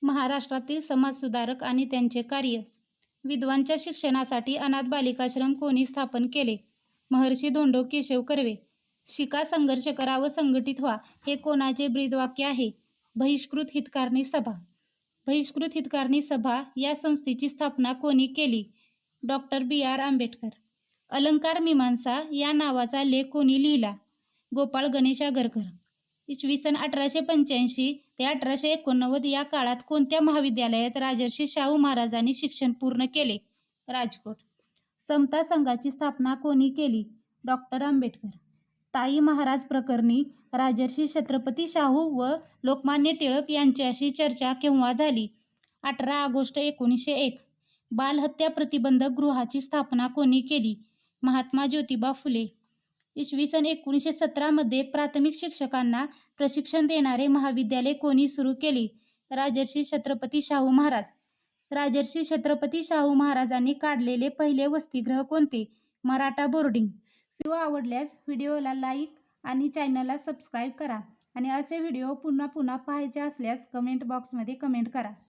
महाराष्ट्रातील समाजसुधारक आणि त्यांचे कार्य. विधवांच्या शिक्षणासाठी अनाथ बालिकाश्रम कोणी स्थापन केले? महर्षी धोंडो केशव कर्वे. शिका, संघर्ष करा व संघटित व्हा हे कोणाचे ब्रीदवाक्य आहे? बहिष्कृत हितकारणी सभा. बहिष्कृत हितकारणी सभा या संस्थेची स्थापना कोणी केली? Doctor B R. आंबेडकर. अलंकार मीमांसा या नावाचा लेख कोणी लिहिला? गोपाळ गणेश आगरकर. इसवी सन 1885 ते 1889 या काळात कोणत्या महाविद्यालयात राजर्षी शाहू महाराजांनी शिक्षण पूर्ण केले? राजकोट. समता संघाची स्थापना कोणी केली? डॉक्टर आंबेडकर. ताई महाराज प्रकरणी राजर्षी छत्रपती शाहू व लोकमान्य टिळक यांच्याशी चर्चा केव्हा झाली? 18 ऑगस्ट 1901. बालहत्या प्रतिबंधक गृहाची स्थापना कोणी केली? महात्मा ज्योतिबा फुले. इसवी सन 1917 मध्ये प्राथमिक शिक्षकांना प्रशिक्षण देणारे महाविद्यालय कोणी सुरू केले? राजर्षी छत्रपती शाहू महाराज. राजर्षी छत्रपती शाहू महाराजांनी काढलेले पहिले वसतिगृह कोणते? मराठा बोर्डिंग. व्हिडिओ आवडल्यास व्हिडिओला लाईक आणि चॅनलला सबस्क्राईब करा आणि असे व्हिडिओ पुन्हा पुन्हा पाहायचे असल्यास कमेंट बॉक्समध्ये कमेंट करा.